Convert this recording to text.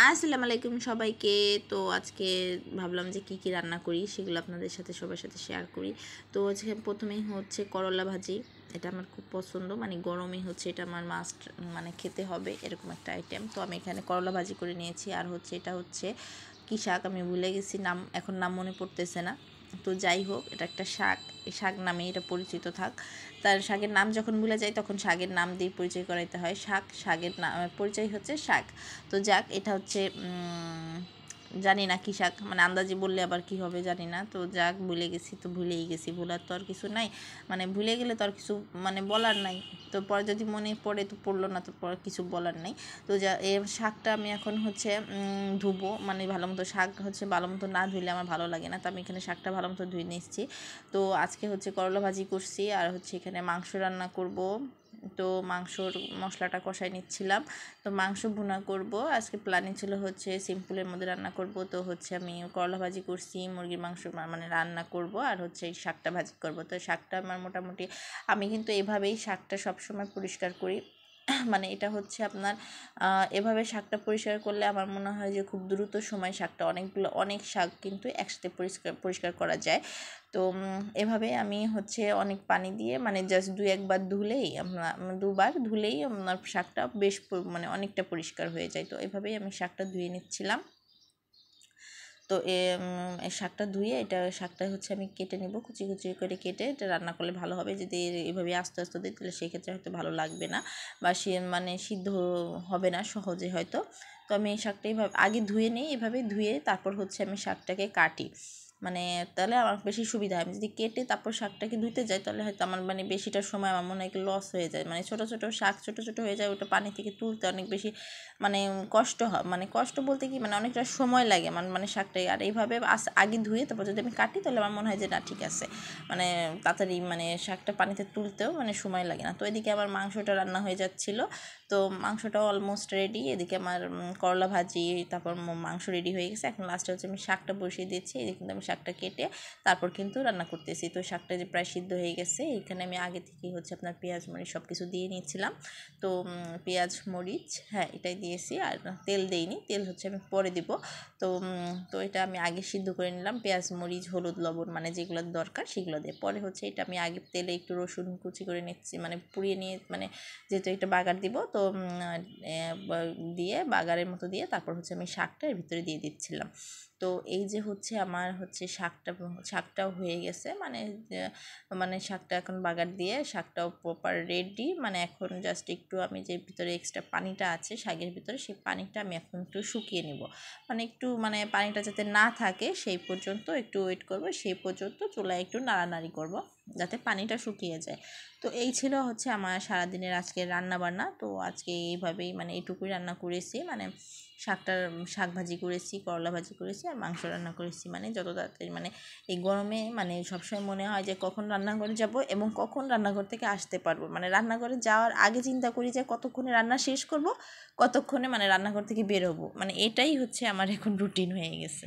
আসসালামু আলাইকুম সবাইকে। তো আজকে ভাবলাম যে কি রান্না করি সেগুলো আপনাদের সাথে সবার সাথে শেয়ার করি। তো আজকে প্রথমেই হচ্ছে করলা ভাজি। এটা আমার খুব পছন্দ, মানে গরমে হচ্ছে এটা আমার মাস্ট, মানে খেতে হবে এরকম একটা আইটেম। তো আমি এখানে করলা ভাজি করে নিয়েছি। আর হচ্ছে এটা হচ্ছে কী শাক আমি ভুলে গেছি, এখন নাম মনে পড়তেছে না। তো যাই হোক, এটা একটা শাক, এই শাক নামে এটা পরিচিত থাক। তার শাকের নাম যখন ভুলে যায় তখন শাকের নাম দিয়ে পরিচয় করাইতে হয়। শাকের নাম পরিচয় হচ্ছে শাক। তো যাক, এটা হচ্ছে জানি না কী শাক, মানে আন্দাজে বললে আবার কি হবে জানি না। তো যাক, ভুলে গেছি তো ভুলেই গেছি, ভুলার তো আর কিছু নাই, মানে ভুলে গেলে তো আর কিছু মানে বলার নাই। তো পরে যদি মনে পড়ে তো পড়লো না, তো পরে কিছু বলার নাই। তো যা এই শাকটা আমি এখন হচ্ছে ধুবো, মানে ভালো মতো শাক হচ্ছে ভালো মতো না ধুইলে আমার ভালো লাগে না। তো আমি এখানে শাকটা ভালো মতো ধুয়ে নিচ্ছি। তো আজকে হচ্ছে করলা ভাজি করছি, আর হচ্ছে এখানে মাংস রান্না করব। তো মাংসর মশলাটা কষাই নিচ্ছিলাম। তো মাংস ভুনা করব, আজকে প্ল্যানিং ছিল হচ্ছে সিম্পলের মধ্যে রান্না করব। তো হচ্ছে আমি করলা ভাজি করছি, মুরগির মাংস মানে রান্না করব, আর হচ্ছে এই শাকটা ভাজি করব। তো শাকটা আমার মোটামুটি, আমি কিন্তু এভাবেই শাকটা সবসময় পরিষ্কার করি। মানে এটা হচ্ছে আপনার এভাবে শাকটা পরিষ্কার করলে আমার মনে হয় যে খুব দ্রুত সময় শাকটা অনেক শাক কিন্তু একসাথে পরিষ্কার করা যায়। তো এভাবে আমি হচ্ছে অনেক পানি দিয়ে, মানে জাস্ট একবার ধুলেই দুবার ধুলেই আপনার শাকটা বেশ মানে অনেকটা পরিষ্কার হয়ে যায়। তো এভাবেই আমি শাকটা ধুয়ে নিচ্ছিলাম। তো শাকটা ধুয়ে শাকটা হচ্ছে আমি কেটে নেব, কুচি কুচি করে কেটে এটা রান্না করলে ভালো হবে। যদি এভাবে আস্তে আস্তে দিই তাহলে সেক্ষেত্রে হয়তো ভালো লাগবে না, বা মানে সিদ্ধ হবে না সহজে হয়তো। তো আমি এই শাকটা এইভাবে আগে ধুয়ে নিই, এভাবে ধুয়ে তারপর হচ্ছে আমি শাকটাকে কাটি, মানে তাহলে আমার বেশি সুবিধা হয়। আমি যদি কেটে তারপর শাকটাকে ধুতে যাই তাহলে হয়তো আমার মানে বেশিটা সময় আমার মনে হয় লস হয়ে যায়, মানে ছোটো ছোটো শাক ছোটো ছোটো হয়ে যায়, ওটা পানি থেকে তুলতে অনেক বেশি মানে কষ্ট হয়। মানে কষ্ট বলতে কি, মানে অনেকটা সময় লাগে মানে শাকটাই। আর এইভাবে আগে ধুয়ে তারপর যদি আমি কাটি তাহলে আমার মনে হয় যে না ঠিক আছে, মানে তাড়াতাড়ি মানে শাকটা পানিতে তুলতেও মানে সময় লাগে না। তো এদিকে আমার মাংসটা রান্না হয়ে যাচ্ছিলো। তো মাংসটাও অলমোস্ট রেডি। এদিকে আমার করলা ভাজি, তারপর মাংস রেডি হয়ে গেছে। এখন লাস্টে হচ্ছে আমি শাকটা বসিয়ে দিয়েছি। এদিকে কিন্তু আমি শাকটা কেটে তারপর কিন্তু রান্না করতেছি। তো শাকটা যে প্রায় সিদ্ধ হয়ে গেছে, এখানে আমি আগে থেকেই হচ্ছে আপনার পেঁয়াজ মরিচ সব কিছু দিয়ে নিয়েছিলাম। তো পেঁয়াজ মরিচ, হ্যাঁ এটাই দিয়েছি, আর তেল দেইনি, তেল হচ্ছে আমি পরে দিব। তো তো এটা আমি আগে সিদ্ধ করে নিলাম, পেঁয়াজ মরিচ হলুদ লবণ মানে যেগুলো দরকার সেগুলো দিয়ে। পরে হচ্ছে এটা আমি আগে তেলে একটু রসুন কুচি করে নিচ্ছি, মানে পুড়িয়ে নিয়ে, মানে যেহেতু এটা বাগার দিব তো দিয়ে বাগারের মতো দিয়ে তারপর হচ্ছে আমি শাকটা এর ভিতরে দিয়ে দিচ্ছিলাম। তো এই যে হচ্ছে আমার হচ্ছে শাকটাও হয়ে গেছে, মানে শাকটা এখন বাগার দিয়ে শাকটাও প্রপার রেডি। মানে এখন জাস্ট একটু আমি যে ভিতরে এক্সট্রা পানিটা আছে শাকের ভিতরে, সেই পানিটা আমি এখন একটু শুকিয়ে নিব, মানে একটু মানে পানিটা যাতে না থাকে সেই পর্যন্ত একটু ওয়েট করব, সেই পর্যন্ত চুলায় একটু নাড়ানাড়ি করব যাতে পানিটা শুকিয়ে যায়। তো এই ছিল হচ্ছে আমার সারাদিনের আজকের রান্না বান্না। তো আজকে এইভাবেই মানে এইটুকুই রান্না করেছি, মানে শাক ভাজি করেছি, করলা ভাজি করেছি, আর মাংস রান্না করেছি। মানে যত তাড়াতাড়ি, মানে এই গরমে মানে সবসময় মনে হয় যে কখন রান্নাঘরে যাব এবং কখন রান্নাঘর থেকে আসতে পারবো। মানে রান্নাঘরে যাওয়ার আগে চিন্তা করি যে কতক্ষণে রান্না শেষ করব, কতক্ষণে মানে রান্নাঘর থেকে বেরোবো। মানে এটাই হচ্ছে আমার এখন রুটিন হয়ে গেছে।